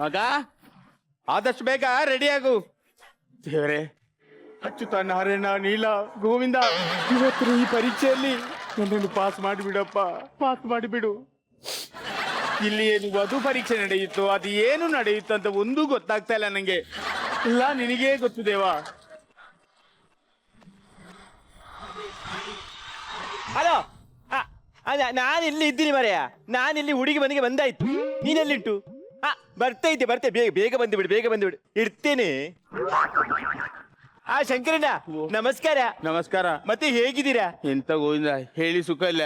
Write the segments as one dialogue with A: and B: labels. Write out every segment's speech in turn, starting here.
A: ಮಗ ಆದಷ್ಟು ಬೇಗ ರೆಡಿಯಾಗು. ದೇವರೇ, ಅಚ್ಯುತ ನಾರಾಯಣ ನೀಲ ಗೋವಿಂದ, ಇವತ್ತು ಈ ಪರೀಕ್ಷೆಯಲ್ಲಿ ನನ್ನನ್ನು ಪಾಸ್ ಮಾಡಿಬಿಡಪ್ಪ, ಪಾಸ್ ಮಾಡಿಬಿಡು. ಇಲ್ಲಿ ಏನು ವಧು ಪರೀಕ್ಷೆ ನಡೆಯಿತು, ಅದು ಏನು ನಡೆಯಿತು ಅಂತ ಒಂದೂ ಗೊತ್ತಾಗ್ತಾ ಇಲ್ಲ ನಂಗೆ. ಇಲ್ಲ ನಿನಗೇ ಗೊತ್ತು ದೇವಾ.
B: ಹಲೋ, ನಾನಿಲ್ಲಿ ಇದ್ದೀನಿ ಮರೆಯ. ನಾನಿಲ್ಲಿ ಹುಡುಗಿ ಮನೆಗೆ ಬಂದಾಯ್ತು. ನೀನೆಲ್ಲಿಂಟು? ಬರ್ತೈತೆ ಬೇಗ ಬೇಗ ಬಂದುಬಿಡು, ಬೇಗ ಬಂದುಬಿಡು. ಇರ್ತೇನೆ. ಶಂಕರಣ್ಣ ನಮಸ್ಕಾರ.
A: ನಮಸ್ಕಾರ.
B: ಮತ್ತೆ ಹೇಗಿದ್ದೀರಾ?
A: ಎಂತ ಗೋವಿಂದ, ಹೇಳಿ ಸುಖ ಇಲ್ಲ.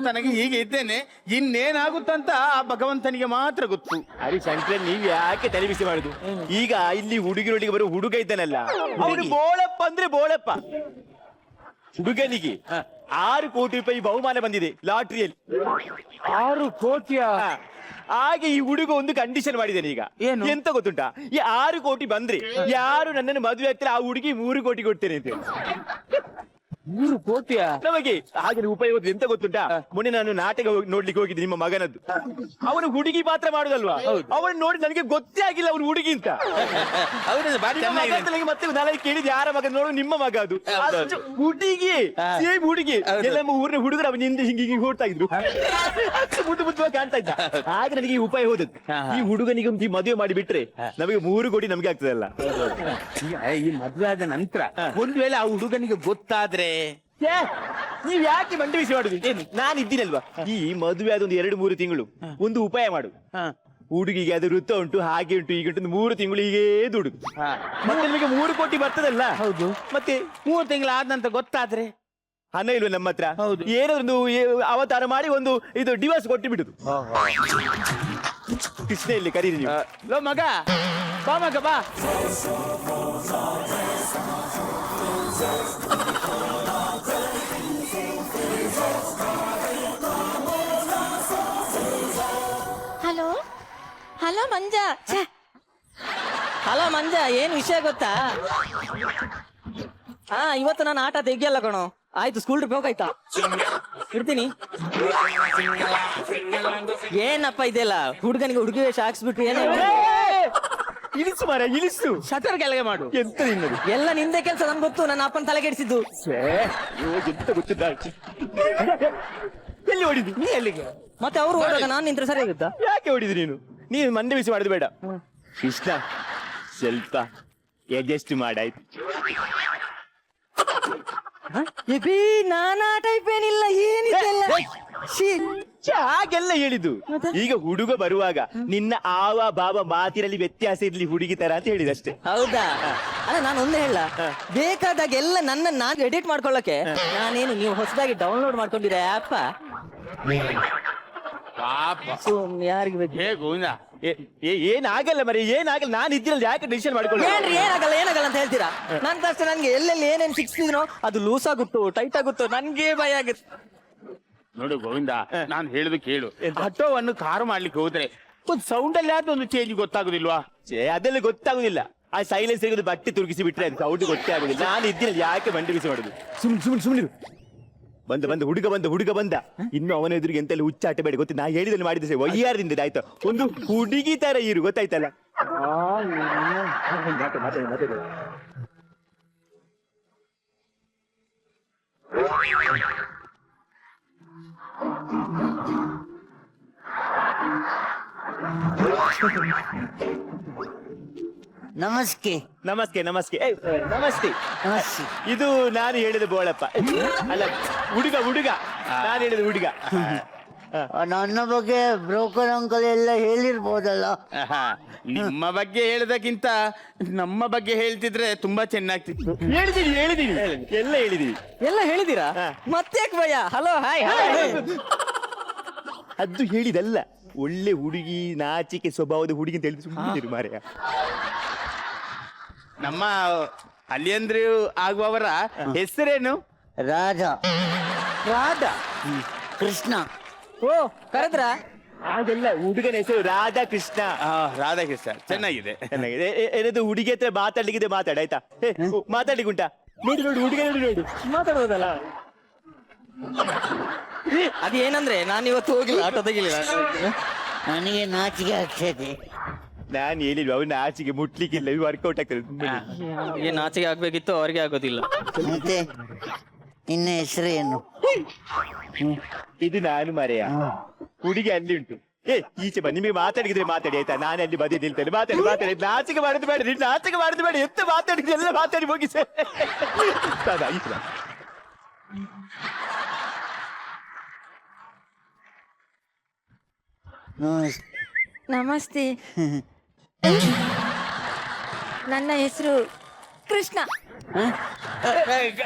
A: ನನಗೆ ಹೀಗೆ ಇದ್ದೇನೆ, ಇನ್ನೇನಾಗುತ್ತಂತ ಆ ಭಗವಂತನಿಗೆ ಮಾತ್ರ ಗೊತ್ತು.
B: ಅರೆ ಶಂಕರನ್, ನೀವ್ ಯಾಕೆ ತಲೆ ಬಿಸಿ ಮಾಡುದು? ಈಗ ಇಲ್ಲಿ ಹುಡುಗಿರೊಟ್ಟಿಗೆ ಬರೋ ಹುಡುಗ ಇದ್ದಾನಲ್ಲ, ಅವನು ಬೋಳಪ್ಪ ಅಂದ್ರೆ ಬೋಳಪ್ಪ. ಹುಡುಗನಿಗೆ 6 ಕೋಟಿ ರೂಪಾಯಿ ಬಹುಮಾನ ಬಂದಿದೆ ಲಾಟ್ರಿಯಲ್ಲಿ.
A: 6 ಕೋಟಿಯ?
B: ಹಾಗೆ ಈ ಹುಡುಗ ಒಂದು ಕಂಡೀಷನ್ ಮಾಡಿದ್ದೇನೆ. ಈಗ
A: ಏನು
B: ಎಂತ ಗೊತ್ತುಂಟಾ? ಈ 6 ಕೋಟಿ ಬಂದ್ರೆ ಯಾರು ನನ್ನನ್ನು ಮದುವೆ ಆಗ್ತಾರೆ ಆ ಹುಡುಗಿ 3 ಕೋಟಿ ಕೊಡ್ತೇನೆ ಅಂತ.
A: 3 ಕೋಟಿಯ?
B: ನಮಗೆ ಹಾಗೆ ಉಪಯೋಗ ಎಂತ ಗೊತ್ತುಂಟಾ? ಮೊನ್ನೆ ನಾನು ನಾಟಕ ನೋಡ್ಲಿಕ್ಕೆ ಹೋಗಿದ್ದೆ ನಿಮ್ಮ ಮಗನದ್ದು. ಅವನು ಹುಡುಗಿ ಪಾತ್ರ ಮಾಡುದಲ್ವಾ, ಅವನು ನೋಡಿ ನನಗೆ ಗೊತ್ತೇ ಆಗಿಲ್ಲ ಅವನು ಹುಡುಗಿ ಅಂತ. ಮತ್ತೆ ನಾನು ಕೇಳಿದ್ ಯಾರ ಮಗ ನೋಡು, ನಿಮ್ಮ ಮಗ ಅದು. ಹುಡುಗಿ ಸೇಮ್ ಹುಡುಗಿ. ಎಲ್ಲ ಊರಿನ ಹುಡುಗರು ಅವನ ಹಿಂದೆ ಹಿಂಗೆ ಓಡ್ತಾ ಇದ್ರು, ಮುದ್ದು ಕಾಣ್ತಾ ಇದ್ದ. ಹಾಗೆ ನನಗೆ ಈ ಉಪಾಯ ಹೋದದ್ದು. ಈ ಹುಡುಗನಿಗೆ ಒಂದು ಮದುವೆ ಮಾಡಿ ಬಿಟ್ರೆ ನಮಗೆ 3 ಕೋಟಿ ನಮಗೆ ಆಗ್ತದಲ್ಲ.
A: ಈ ಮದುವೆ ಆದ ನಂತರ ಒಂದ್ ವೇಳೆ ಆ ಹುಡುಗನಿಗೆ ಗೊತ್ತಾದ್ರೆ?
B: ನೀವ್ ಯಾಕೆ ಮಂಡಿ ಬಿಸಿ ಮಾಡುದು? ನಾನು ಇದ್ದೀನಲ್ವಾ, ಈ ಮದುವೆ ಆದ 2-3 ತಿಂಗಳು ಒಂದು ಉಪಾಯ ಮಾಡು. ಹುಡುಗಿಗೆ ಅದು ವೃತ್ತ ಉಂಟು, ಹಾಗೆ ಉಂಟು, ಈಗ ಉಂಟು, 3 ತಿಂಗಳು ಹೀಗೆ ದುಡುದು. ಮತ್ತೆ ನಿಮಗೆ 3 ಕೋಟಿ ಬರ್ತದಲ್ಲ.
A: ಹೌದು.
B: ಮತ್ತೆ
A: 3 ತಿಂಗಳು ಆದ ನಂತರ ಗೊತ್ತಾದ್ರೆ?
B: ಹಣ ಇಲ್ವ ನಮ್ಮ ಹತ್ರ?
A: ಹೌದು.
B: ಏನೊಂದು ಅವತಾರ ಮಾಡಿ ಒಂದು ಇದು ಡಿವೋರ್ಸ್ ಕೊಟ್ಟು ಬಿಡುದು. ಕೃಷ್ಣ ಇಲ್ಲಿ ಕರೀರಿ ನೀವು.
A: ಲೋ ಮಗ, ಬಾ ಮಗ ಬಾ.
C: ಹಲೋ ಹಲೋ ಮಂಜ.
D: ಹಲೋ ಮಂಜ, ಏನ್ ವಿಷಯ ಗೊತ್ತಾ? ಇವತ್ತು ನಾನು ಆಟ ತೆಗಿಯಲ್ಲ ಕಣೋ. ಆಯ್ತು, ಸ್ಕೂಲ್ ಟ್ರಿಪ್ ಹೋಗಾಯ್ತಾ? ಇರ್ತೀನಿ. ಏನಪ್ಪ ಇದೆಲ್ಲ ಹುಡುಗನಿಗೆ ಹುಡುಗಿ ವೇಷ ಹಾಕ್ಸ್ಬಿಟ್ಟು ಏನ?
B: ಇಳಿಸು ಮಾರ, ಇಳಿಸು.
A: ಶಟರ್ ಕೆಳಗೆ ಮಾಡು.
B: ಎಂತ ನಿನ್ನದು?
D: ಎಲ್ಲ ನಿಂದೆ ಕೆಲಸ, ನನ್ ಗೊತ್ತು. ನನ್ನ ಅಪ್ಪನ ತಲೆ ಕೆಡಿಸಿದ್ದು.
B: ಎಂತ ಗೊತ್ತಿದ್ದ? ಎಲ್ಲಿ ಹೊಡಿದು?
D: ನೀ ಎಲ್ಲಿಗೆ? ಮತ್ತೆ ಅವ್ರು ಹೋದಾಗ ನಾನ್ ನಿಂತ್ರೆ ಸರಿ ಆಗುತ್ತಾ?
B: ಯಾಕೆ ಹೊಡಿದ್ರಿ ನೀನು? ನೀನು ಮಂಡೆ ಬಿಸಿ ಮಾಡುದು ಬೇಡ ಕೃಷ್ಣ. ಸ್ವಲ್ಪ ಅಡ್ಜಸ್ಟ್ ಮಾಡಾಯ್ತು.
D: ನಾನಾ ಟೈಪ್ ಏನಿಲ್ಲ, ಏನಿಲ್ಲ.
B: ಹಾಗೆಲ್ಲ ಹೇಳಿದ್ದು. ಈಗ ಹುಡುಗ ಬರುವಾಗ ನಿನ್ನ ಆವ ಬಾಬಾ ಮಾತಿನಲ್ಲಿ ವ್ಯತ್ಯಾಸ ಇರ್ಲಿ ಹುಡುಗಿ ತರ ಅಂತ ಹೇಳಿದಷ್ಟೇ.
D: ಹೌದಾ? ಅಲ್ಲ, ನಾನು ಒಂದೇ ಹೇಳ, ಬೇಕಾದಾಗ ಎಲ್ಲ ನನ್ನ ನಾನು ಎಡಿಟ್ ಮಾಡ್ಕೊಳ್ಳಕ್ಕೆ ನಾನೇನು ನೀವು ಹೊಸದಾಗಿ ಡೌನ್ಲೋಡ್ ಮಾಡ್ಕೊಂಡಿರ ಆ್ಯಪ್? ಯಾರಿಗೆ ಬೇಕು?
A: ಹೇ ಗೋವಿಂದ,
B: ಏನಾಗಲ್ಲ ಮರಿ, ಏನಾಗಲ್ಲ. ನಾನು ಇದ್ದಿರಲ್ಲ, ಯಾಕೆ ಡಿಸಿಷನ್ ಮಾಡ್ಕೊಳ್ಳಿ?
D: ಏನಾಗಲ್ಲ ಏನಾಗಲ್ಲ ಅಂತ ಹೇಳ್ತೀರಾ? ನನ್ ಕಷ್ಟ ನನ್ಗೆ ಎಲ್ಲೆಲ್ಲಿ ಏನೇನ್ ಸಿಕ್ಸ್ತಿದ್ನೋ ಅದು ಲೂಸ್ ಆಗುತ್ತೋ ಟೈಟ್ ಆಗುತ್ತೋ ನನ್ಗೆ ಭಯ ಆಗುತ್ತೆ.
A: ನೋಡು ಗೋವಿಂದ, ನಾನು ಹೇಳುದು ಕೇಳು. ಆಟೋವನ್ನು ಕಾರು ಮಾಡ್ಲಿಕ್ಕೆ ಹೋದ್ರೆ ಒಂದು ಸೌಂಡ್ ಅಲ್ಲಿ ಆದ ಒಂದು ಚೇಂಜ್ ಗೊತ್ತಾಗುದಿಲ್ವಾ?
B: ಅದೆಲ್ಲ ಗೊತ್ತಾಗುದಿಲ್ಲ. ಆ ಸೈಲೆನ್ಸ್ ತೆಗೆದು ಬಟ್ಟೆ ತುರುಗಿಸಿ ಬಿಟ್ರೆ ಅದು ಸೌಂಡ್ ಗೊತ್ತೇ ಆಗುದಿಲ್ಲ. ನಾನು ಇದ್ದಿರಲ್ಲ, ಯಾಕೆ ಮಂಡಿ ಬಿಸಿ ಮಾಡುದು? ಸುಮ್ಮನೆ ಹುಡುಗ ಬಂದ. ಇನ್ನು ಅವನ ಎದುರಿಗೆ ಎಂತೆಲ್ಲ ಹುಚ್ಚಾಟ ಬೇಡ, ಗೊತ್ತಿ? ನಾ ಹೇಳಿದಲ್ಲಿ ಮಾಡಿದ್ರೆ ವಯ್ಯಾರದಿಂದ ಆಯ್ತಾ? ಒಂದು ಹುಡುಗಿ ತರ ಇರು, ಗೊತ್ತಾಯ್ತಲ್ಲ?
D: ನಮಸ್ತೆ.
B: ನಮಸ್ತೆ ನಮಸ್ತೆ ನಮಸ್ತೆ. ಇದು ನಾನು ಹೇಳಿದ ಬೋಳಪ್ಪ ಅಲ್ಲ, ಹುಡುಗ. ನಾನು ಹೇಳಿದ ಹುಡುಗ.
E: ನನ್ನ ಬಗ್ಗೆ ಬ್ರೋಕರ್ ಅಂಕಲ್ ಎಲ್ಲ ಹೇಳಿರ್ಬೋದಲ್ಲ?
A: ನಿಮ್ಮ ಬಗ್ಗೆ ಹೇಳೋದಕ್ಕಿಂತ ನಮ್ಮ ಬಗ್ಗೆ ಹೇಳ್ತಿದ್ರೆ ತುಂಬಾ ಚೆನ್ನಾಗ್ತಿತ್ತು.
B: ಹೇಳಿದೀನಿ ಎಲ್ಲ ಹೇಳಿದೀರಾ?
D: ಮತ್ತೆ ಭಯ? Hello hi.
B: ಅದು ಹೇಳಿದಲ್ಲ, ಒಳ್ಳೆ ಹುಡುಗಿ, ನಾಚಿಕೆ ಸ್ವಭಾವದ ಹುಡುಗಿ ಅಂತ ಹೇಳಿದ್ರು. ಸುಮ್ಮನೆ ಮಾರ್ಯ.
A: ನಮ್ಮ ಅಲ್ಲಿಯಂದ್ರು ಆಗುವವರ ಹೆಸರೇನು?
E: ರಾಧಾ. ಕೃಷ್ಣ.
D: ಓ, ಕರೆದ್ರ?
B: ಅದೆಲ್ಲ ಹುಡುಗನ ಹೆಸರು ರಾಧಾಕೃಷ್ಣ.
A: ರಾಧಾಕೃಷ್ಣ, ಚೆನ್ನಾಗಿದೆ.
B: ಏನದು ಹುಡುಗಿ ಹತ್ರ ಮಾತಾಡ್ಲಿಕ್ಕಿದೆ, ಮಾತಾಡಾಯ್ತಾ? ಮಾತಾಡ್ಲಿಕ್ಕೆ ಉಂಟಾ? ನೋಡಿ ಹುಡುಗ ನೋಡಿ ಮಾತಾಡೋದಲ್ಲ.
D: ಅದೇನಂದ್ರೆ ನಾನು ಇವತ್ತು ಹೋಗಿಲ್ಲ, ಆಟೋ ತೆಗಿಲಿಲ್ಲ.
E: ನನಗೆ ನಾಚಿಕೆ ಆಗ್ತದೆ.
B: ನಾನು ಹೇಳಿದ್ವಿ ಅವನ ಆಚೆಗೆ ಮುಟ್ಲಿಕ್ಕಿಲ್ಲ ಇವು ವರ್ಕೌಟ್ ಆಗ್ತದೆ ಸುಮ್ಮನೆ.
D: ಏನ್ ಆಚೆಗೆ ಆಗ್ಬೇಕಿತ್ತು ಅವ್ರಿಗೆ ಆಗೋದಿಲ್ಲ.
E: ಮತ್ತೆ ನಿನ್ನ ಹೆಸರೇನು?
B: ಇದು ನಾನು ಮರೆಯ ಹುಡುಗಿ ಅಲ್ಲಿ ಉಂಟು. ಈಚೆ ಬಾ, ನಿಮಗೆ ಮಾತಾಡಿದ್ರೆ ಮಾತಾಡಿ ಆಯ್ತಾ, ನಾನು ಅಲ್ಲಿ ಬದಿ ನಿಲ್ತೇನೆ. ಮಾತಾಡಿ ನಾಚಿಕೆ ಮಾಡುದು ಬೇಡ, ನೀನು ನಾಚಿಕೆ ಮಾಡುದು ಬೇಡ, ಎಂತ ಮಾತಾಡಿದ್ರೆ ಎಲ್ಲ ಮಾತಾಡಿ ಮುಗಿಸೆ. ಈಚೆ ಬಾ.
C: ನಮಸ್ತೆ. ನನ್ನ ಹೆಸರು ಕೃಷ್ಣ.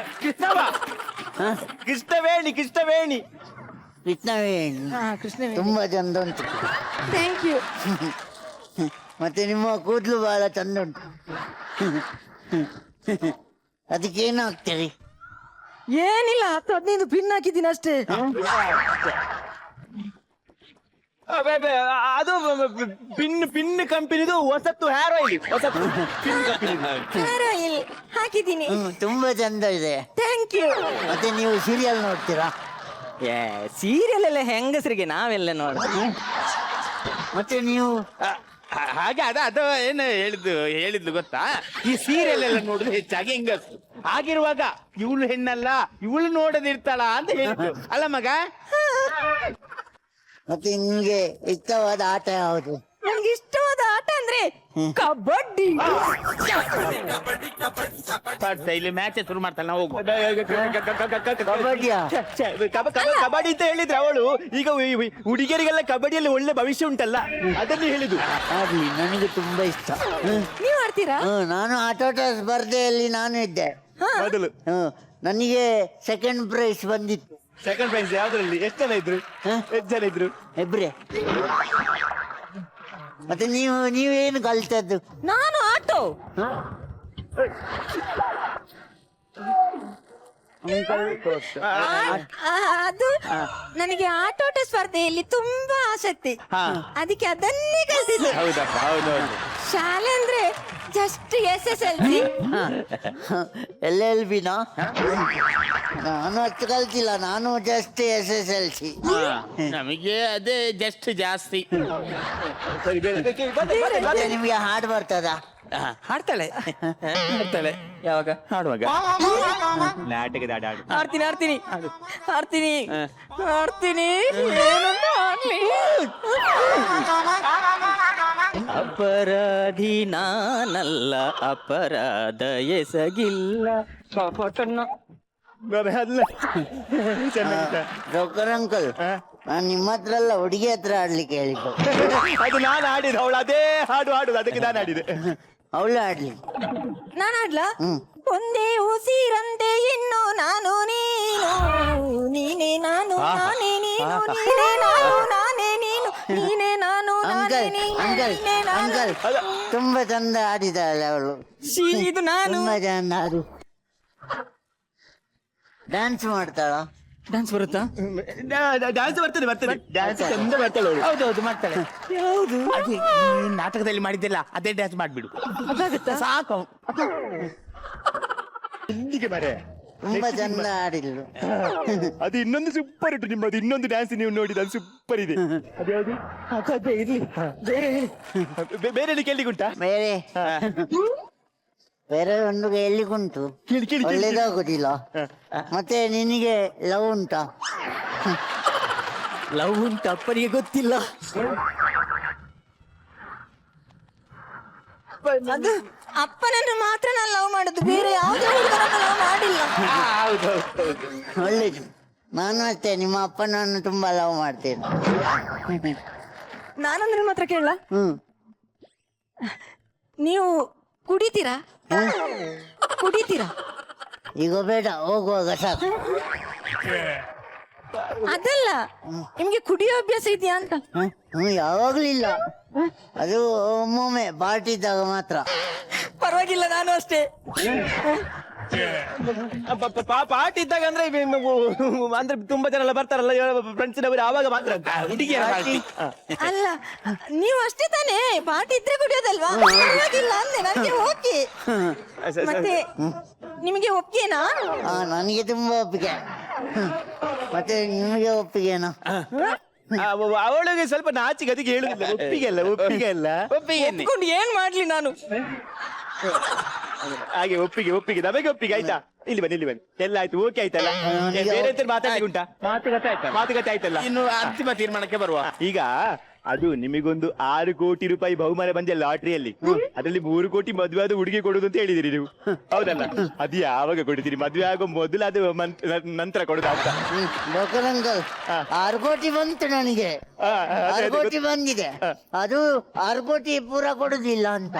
B: ಕೃಷ್ಣವೇಣಿ
E: ಕೃಷ್ಣವೇಣಿ
C: ಕೃಷ್ಣ
E: ತುಂಬಾ ಚಂದ ಉಂಟು.
C: Thank you.
E: ಮತ್ತೆ ನಿಮ್ಮ ಕೂದಲು ಬಹಳ ಚಂದ ಉಂಟು. ಅದಕ್ಕೇನು ಹಾಕ್ತೀರಿ?
C: ಏನಿಲ್ಲ, 10-15 ಪಿನ್ ಹಾಕಿದ್ದೀನಿ ಅಷ್ಟೇ.
B: ಅದು ಪಿನ್ ಕಂಪನಿದು ಹೊಸತ್ತು ಹೇರ್ ಆಯಿಲ್, ಹೊಸತ್ತು ಪಿನ್ ಕಂಪನಿ.
C: ಹೇರ್ ಆಯಿಲ್ ಹಾಕಿದ್ದೀನಿ.
E: ತುಂಬಾ ಚಂದ ಇದೆ.
C: Thank you.
E: ಮತ್ತೆ ನೀವು ಸೀರಿಯಲ್ ನೋಡ್ತೀರಾ?
D: ಸೀರಿಯಲ್ ಎಲ್ಲ ಹೆಂಗಸರಿಗೆ, ನಾವೆಲ್ಲ ನೋಡ.
E: ಮತ್ತೆ ನೀವು
A: ಹಾಗೆ ಅದು ಏನು ಹೇಳಿದ್ಲು ಗೊತ್ತಾ, ಈ ಸೀರಿಯಲ್ ಎಲ್ಲ ನೋಡುದು ಹೆಚ್ಚಾಗಿ ಹೆಂಗಸು. ಆಗಿರುವಾಗ ಇವಳು ಹೆಣ್ಣಲ್ಲ, ಇವಳು ನೋಡದಿರ್ತಾಳ ಅಂತ ಹೇಳಿದ್ರು ಅಲ್ಲ ಮಗ.
E: ಮತ್ತೆ ನಿಮ್ಗೆ ಇಷ್ಟವಾದ ಆಟ ಯಾವುದು?
C: ನನ್ಗೆ ಇಷ್ಟವಾದ ಆಟ ಅಂದ್ರೆ ಕಬಡ್ಡಿ.
A: ಇಲ್ಲಿ ಮ್ಯಾಚ್ ಶುರು ಮಾಡ್ತಾಳೆ, ನಾವು ಹೋಗುವ.
E: ಕಬಡ್ಡಿಯಾ?
B: ಕಬಡ್ಡಿ ಅಂತ ಹೇಳಿದ್ರೆ ಅವಳು ಈಗ ಹುಡುಗಿಯರಿಗೆಲ್ಲ ಕಬಡ್ಡಿಯಲ್ಲಿ ಒಳ್ಳೆ ಭವಿಷ್ಯ ಉಂಟಲ್ಲ, ಅದನ್ನು ಹೇಳಿದ್ದು.
E: ಆಗ್ಲಿ, ನನಗೆ ತುಂಬಾ ಇಷ್ಟ.
C: ನೀವ್ ಆಡ್ತೀರಾ?
E: ನಾನು ಆಟೋಟ ಸ್ಪರ್ಧೆಯಲ್ಲಿ ನಾನು ಇದ್ದೆ
B: ಮೊದಲು.
E: ನನಗೆ ಸೆಕೆಂಡ್ ಪ್ರೈಸ್ ಬಂದಿತ್ತು.
B: ಸೆಕೆಂಡ್ ಪ್ರೈಸ್ ಯಾವ್ದ್ರಲ್ಲಿ? ಎಷ್ಟು ಜನ ಇದ್ರು?
E: ಇಬ್ರೇ. ಮತ್ತೆ ನೀವೇನು ಕಲಿತದ್ದು?
C: ನಾನು ಆಟೋ. ಅದು ನನಗೆ ಆಟೋಟ ಸ್ಪರ್ಧೆಯಲ್ಲಿ ತುಂಬಾ ಆಸಕ್ತಿ, ಅದಕ್ಕೆ ಅದನ್ನೇ ಕಲ್ತಿದ್ದೆ.
B: ಹೌದಪ್ಪ, ಹೌದೌದು.
C: ಶಾಲೆ ಅಂದ್ರೆ ಜಸ್ಟ್ SSLC.
E: LLB ನಾ? ನಾನು ಅಷ್ಟು ಕಲ್ತಿಲ್ಲ, ನಾನು ಜಸ್ಟ್ SSLC.
A: ನಮಗೆ ಅದೇ ಜಸ್ಟ್ ಜಾಸ್ತಿ.
E: ಮತ್ತೆ ನಿಮ್ಗೆ ಹಾಡು ಬರ್ತದಾ?
D: ಹಾಡ್ತಾಳೆ. ಯಾವಾಗ?
B: ಹಾಡುವಾಗ ನಾಟಕದ ಹಾಡು.
D: ಆಡ್ತೀನಿ. ಏನಂತ ಆಡ್ಲಿ? ಅಪರಾಧಿ ನಾನಲ್ಲ, ಅಪರಾಧ ಎಸಗಿಲ್ಲ.
E: ಡಾಕ್ಟರ್ ಅಂಕಲ್, ನಾನು ನಿಮ್ಮ ಹತ್ರ ಅಲ್ಲ, ಹುಡುಗಿ ಹತ್ರ ಆಡ್ಲಿಕ್ಕೆ ಹೇಳಿದ್ದು.
B: ಅದು ನಾನು ಆಡಿದ, ಅವಳು ಅದೇ ಹಾಡುದು, ಅದಕ್ಕೆ ನಾನು ಆಡಿದೆ.
E: ಅವಳು ಆಡ್ಲಿ.
C: ನಾನು ಆಡ್ಲಾ? ಒಂದೇ ಉಸಿರಂತೆ ಇನ್ನು ನಾನು ನೀನು, ನೀನೇ ನಾನು, ನಾನೇ ನೀನು, ನೀನೇ ನಾನು, ನಾನೇ ನೀನು, ನೀನೇ ನಾನು, ನಾನೇ
E: ಅಂಕಲ್
C: ನೀನು,
E: ಅಂಕಲ್
C: ನೀನೇ ನಾನು.
E: ಅಂಕಲ್, ತುಂಬಾ ಚಂದ ಆಡಿದಾಳೆ ಅವಳು.
D: ಇದು ನಾನು.
E: ತುಂಬಾ ಚಂದ ಆಡು. ಡ್ಯಾನ್ಸ್ ಮಾಡ್ತಾಳ?
D: ಡ್ಯಾನ್ಸ್ ಬರುತ್ತಾ?
B: ಡ್ಯಾನ್ಸ್ ಬರ್ತದೆ. ಡ್ಯಾನ್ಸ್ ಚಂದ ಬರ್ತಾಳೆ ಅವಳು.
A: ಹೌದೌದು ಮಾಡ್ತಾಳೆ.
C: ಯಾವುದು?
A: ಅದೇ ನೀನ್ ನಾಟಕದಲ್ಲಿ ಮಾಡಿದ್ದಿಲ್ಲ ಅದೇ ಡ್ಯಾನ್ಸ್ ಮಾಡ್ಬಿಡು, ಸಾಕು.
B: ಹಿಂದಿಗೆ ಮರೆ
E: ತುಂಬಾ ಚಂದ ಆಡಿಲ್ಲು.
B: ಅದು ಇನ್ನೊಂದು ಸೂಪರ್ ಇಟ್ಟು ನಿಮ್ಮದು, ಇನ್ನೊಂದು ಡ್ಯಾನ್ಸ್ ನೀವು ನೋಡಿದ, ಅದು ಸೂಪರ್ ಇದೆ. ಅದ್ಯಾವುದು?
E: ಅದೇ ಇರ್ಲಿ,
B: ಬೇರೆ ಕೇಳಿಗುಂಟಾ?
E: ಬೇರೆ ಒಂದು ಎಲ್ಲಿಗುಂಟು,
B: ಕೇಳಿ.
E: ಒಳ್ಳೇದಾಗುದಿಲ್ಲ. ಮತ್ತೆ ನಿನಗೆ ಲವ್ ಉಂಟಾ?
D: ಲವ್ ಉಂಟು, ಅಪ್ಪನಿಗೆ ಗೊತ್ತಿಲ್ಲ.
C: ಅದು ಅಪ್ಪನನ್ನು ಮಾತ್ರ ನಾನು ಲವ್ ಮಾಡುದು, ಬೇರೆ ಯಾವುದೇ ಹುಡುಗರನ್ನು ಲವ್ ಮಾಡಿಲ್ಲ.
E: ಒಳ್ಳೇದು. ನಾನು ಅಷ್ಟೇ ನಿಮ್ಮ ಅಪ್ಪನನ್ನು ತುಂಬಾ ಲವ್ ಮಾಡ್ತೇನೆ.
C: ನಾನಂದ್ರೆ ನಿಮ್ಮ ಹತ್ರ ಕೇಳ,
E: ಹ್ಮ್.
C: ನೀವು ಕುಡಿತೀರಾ?
E: ಈಗ ಬೇಡ, ಹೋಗುವಾಗ ಸಾಕು.
C: ಅದಲ್ಲ, ನಿಮ್ಗೆ ಕುಡಿಯೋ ಅಭ್ಯಾಸ ಇದೆಯಾ ಅಂತ.
E: ಯಾವಾಗ್ಲಿಲ್ಲ, ಅದು ಒಮ್ಮೊಮ್ಮೆ ಪಾರ್ಟಿ ಇದ್ದಾಗ ಮಾತ್ರ.
C: ಪರವಾಗಿಲ್ಲ, ನಾನು ಅಷ್ಟೇ.
B: ಪಾಠ ಇದ್ದಾಗ ಅಂದ್ರೆ ಅಂದ್ರೆ ತುಂಬಾ ಜನ ಎಲ್ಲ ಬರ್ತಾರಲ್ಲ ಫ್ರೆಂಡ್ಸಿನವರು, ಆವಾಗ ಮಾತ್ರ ಹುಡುಗಿಯರ ಪಾರ್ಟಿ.
C: ಅಲ್ಲ, ನೀವು ಅಷ್ಟೇ ತಾನೇ, ಪಾರ್ಟಿ ಇದ್ರೆ ಕುಡಿಯೋದಲ್ವಾ? ಪರವಾಗಿಲ್ಲ ಅಂದೆ, ನನಗೆ ಓಕೆ. ಮತ್ತೆ ನಿಮಗೆ ಒಪ್ಪಿಗೆನಾ?
E: ನನಗೆ ತುಂಬಾ ಒಪ್ಪಿಗೆ. ಮತ್ತೆ ನಿಮಗೆ ಒಪ್ಪಿಗೆನಾ?
B: ಅವಳಿಗೆ ಸ್ವಲ್ಪ ನಾಚಿಗೆ ಅದಕ್ಕೆ ಹೇಳುದಿಲ್ಲ. ಒಪ್ಪಿಗೆ ಅಲ್ಲ
D: ಒಪ್ಕೊಂಡು ಏನ್ ಮಾಡ್ಲಿ ನಾನು?
B: ಹಾಗೆ ಒಪ್ಪಿಗೆ ನಮಗೆ ಒಪ್ಪಿಗೆ ಆಯ್ತಾ? ಇಲ್ಲಿ ಬನ್ನಿ ಎಲ್ಲ ಆಯ್ತು, ಓಕೆ ಆಯ್ತಲ್ಲ? ಬೇರೆ ಎಂತ ಮಾತಾಡ್ಲಿಕ್ಕೆ ಉಂಟಾ? ಮಾತುಕತೆ ಆಯ್ತಲ್ಲ?
A: ಇನ್ನು ಅಂತಿಮ ತೀರ್ಮಾನಕ್ಕೆ ಬರುವ.
B: ಈಗ ಅದು ನಿಮಗೊಂದು 6 ಕೋಟಿ ರೂಪಾಯಿ ಬಹುಮಾನ ಬಂದ ಲಾಟ್ರಿಯಲ್ಲಿ, ಅದರಲ್ಲಿ 3 ಕೋಟಿ ಮದುವೆ ಆದ ಹುಡುಗಿ ಕೊಡುದು ಅಂತ ಹೇಳಿದಿರಿ ನೀವು, ಹೌದಲ್ಲ? ಅದು ಯಾವಾಗ ಕೊಡ್ತೀರಿ? ಮದುವೆ ಆಗೋ ಮೊದಲು ಅದು ನಂತರ ಕೊಡುದು ಅಂತ?
E: ಬಕರಂಗಲ್ 6 ಕೋಟಿ ಬಂತು ನನಗೆ, 6 ಕೋಟಿ ಬಂದಿದೆ. ಅದು 6 ಕೋಟಿ ಪೂರ ಕೊಡುದಿಲ್ಲ ಅಂತ,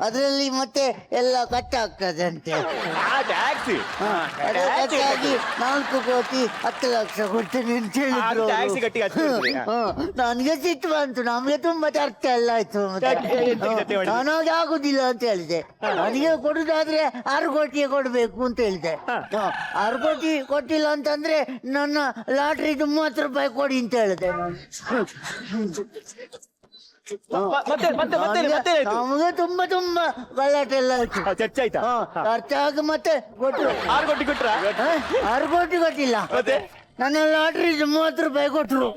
E: ಅದರಲ್ಲಿ ಮತ್ತೆ ಎಲ್ಲ ಕಟ್ ಆಗ್ತದೆ ಅಂತೆ. ಅದಕ್ಕಾಗಿ 4 ಕೋಟಿ 10 ಲಕ್ಷ ಕೊಡ್ತೇನೆ ಅಂತ ಹೇಳಿದ್ರು.
B: ಟ್ಯಾಕ್ಸಿ ಕಟ್ಟಿ
E: ನನ್ಗೆ ಸಿಟ್ಟು ಬಂತು, ನಮ್ಗೆ ತುಂಬಾ ಚರ್ಚೆ ಎಲ್ಲ ಆಯ್ತು. ನಾನಾಗ ಆಗುದಿಲ್ಲ ಅಂತ ಹೇಳಿದೆ. ನನಗೆ ಕೊಡುದಾದ್ರೆ 6 ಕೋಟಿಯೇ ಕೊಡ್ಬೇಕು ಅಂತ ಹೇಳಿದೆ. 6 ಕೋಟಿ ಕೊಟ್ಟಿಲ್ಲ ಅಂತಂದ್ರೆ ನನ್ನ ಲಾಟ್ರಿದು 30 ರೂಪಾಯಿ ಕೊಡಿ ಅಂತ ಹೇಳಿದೆ. ನಮ್ಗೆ ತುಂಬಾ ಗಲಾಟೆ ಎಲ್ಲ ಆಯ್ತು.
B: ಚರ್ಚೆ ಆಯ್ತಾ?
E: ಖರ್ಚಾಗಿ ಮತ್ತೆ ಕೊಟ್ಟರು.
B: 6 ಕೋಟಿ ಕೊಟ್ರ?
E: 6 ಕೋಟಿ ಕೊಟ್ಟಿಲ್ಲ, ನನ್ನ ಲಾಟ್ರಿ 30 ರೂಪಾಯಿ ಕೊಟ್ರು.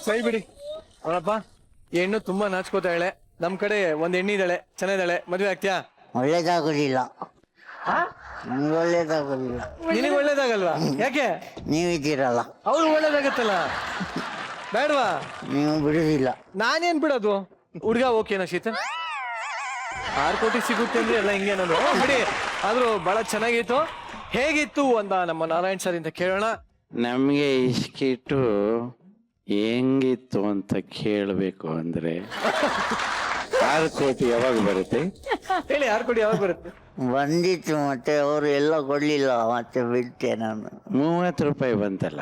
F: ಸೈ ಬಿಡಿ ಅವಳಪ್ಪ. ಹೆಣ್ಣು ತುಂಬಾ ನಾಚ್ಕೋತಾ ಇಳೆ. ನಮ್ ಕಡೆ ಒಂದ್ ಹೆಣ್ಣಿದಾಳೆ, ಚೆನ್ನಾಗಿದ್ದಾಳೆ. ಮದ್ವೆ ಆಗ್ತೀಯಾ?
E: ಒಳ್ಳೇದಾಗುದಿಲ್ಲ, ನಿಮ್ಗೆ ಒಳ್ಳೇದಾಗುದಿಲ್ಲ.
F: ನಿನಗೆ ಒಳ್ಳೇದಾಗಲ್ವಾ? ಯಾಕೆ?
E: ನೀವಿದ್ದೀರಲ್ಲ,
F: ಅವ್ಳು ಒಳ್ಳೇದಾಗತ್ತಲ್ಲ, ಬೇಡವಾ?
E: ನೀವು ಬಿಡುದಿಲ್ಲ.
F: ನಾನೇನ್ ಬಿಡೋದು? ಹುಡ್ಗ ಓಕೆನಾ ಶೀತಲ್? 6 ಕೋಟಿ ಸಿಗುತ್ತೆ ಅಂದ್ರೆ ಎಲ್ಲ ಹಿಂಗೆ ಅನ್ನೋದು ಬಿಡಿ. ಆದ್ರೂ ಬಹಳ ಚೆನ್ನಾಗಿತ್ತು. ಹೇಗಿತ್ತು ಅಂತ ನಮ್ಮ ನಾರಾಯಣ್ ಸರ್ ಇಂದ ಕೇಳೋಣ.
G: ನಮ್ಗೆ ಇಷ್ಕಿಟ್ಟು ಹೆಂಗಿತ್ತು ಅಂತ ಕೇಳಬೇಕು ಅಂದ್ರೆ 6 ಕೋಟಿ ಯಾವಾಗ ಬರುತ್ತೆ
F: ಹೇಳಿ. 6 ಕೋಟಿ ಯಾವಾಗ ಬರುತ್ತೆ?
E: ಬಂದಿತ್ತು, ಮತ್ತೆ ಅವರು ಎಲ್ಲ ಕೊಡ್ಲಿಲ್ಲ, ಮತ್ತೆ ಬಿಟ್ಟೆ ನಾನು.
G: 30 ರೂಪಾಯಿ ಬಂತಲ್ಲ,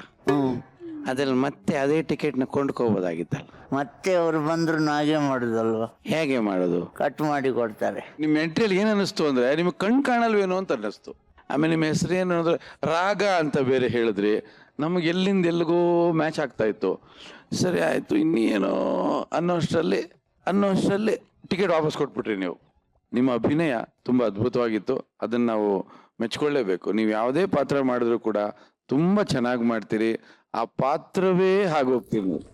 G: ಅದ್ರಲ್ಲಿ ಮತ್ತೆ ಅದೇ ಟಿಕೆಟ್ನ ಕೊಂಡ್ಕೋಬೋದಾಗಿತ್ತಲ್ಲ.
E: ಮತ್ತೆ ಅವರು ಬಂದ್ರು ಹಾಗೆ ಮಾಡುದಲ್ವಾ?
G: ಹೇಗೆ ಮಾಡೋದು?
E: ಕಟ್ ಮಾಡಿ ಕೊಡ್ತಾರೆ.
H: ನಿಮ್ಮ ಎಂಟ್ರಿಯಲ್ಲಿ ಏನ್ ಅನ್ನಿಸ್ತು ಅಂದ್ರೆ ನಿಮ್ಗೆ ಕಣ್ ಕಾಣಲ್ವೇನೋ ಅಂತ ಅನ್ನಿಸ್ತು. ಆಮೇಲೆ ನಿಮ್ಮ ಹೆಸರು ಏನು ಅಂದ್ರೆ ರಾಗ ಅಂತ ಬೇರೆ ಹೇಳಿದ್ರಿ, ನಮಗೆ ಎಲ್ಲಿಂದ ಎಲ್ಲಿಗೋ ಮ್ಯಾಚ್ ಆಗ್ತಾ ಇತ್ತು. ಸರಿ ಆಯ್ತು ಇನ್ನೇನೋ ಅನ್ನೋಷ್ಟರಲ್ಲಿ ಟಿಕೆಟ್ ವಾಪಸ್ ಕೊಟ್ಬಿಟ್ರಿ ನೀವು. ನಿಮ್ಮ ಅಭಿನಯ ತುಂಬಾ ಅದ್ಭುತವಾಗಿತ್ತು, ಅದನ್ನ ನಾವು ಮೆಚ್ಕೊಳ್ಳೇಬೇಕು. ನೀವು ಯಾವುದೇ ಪಾತ್ರ ಮಾಡಿದ್ರು ಕೂಡ ತುಂಬಾ ಚೆನ್ನಾಗಿ ಮಾಡ್ತೀರಿ. ಆ ಪಾತ್ರವೇ ಹಾಗೋಗ್ತೀರಿ ನೀವು.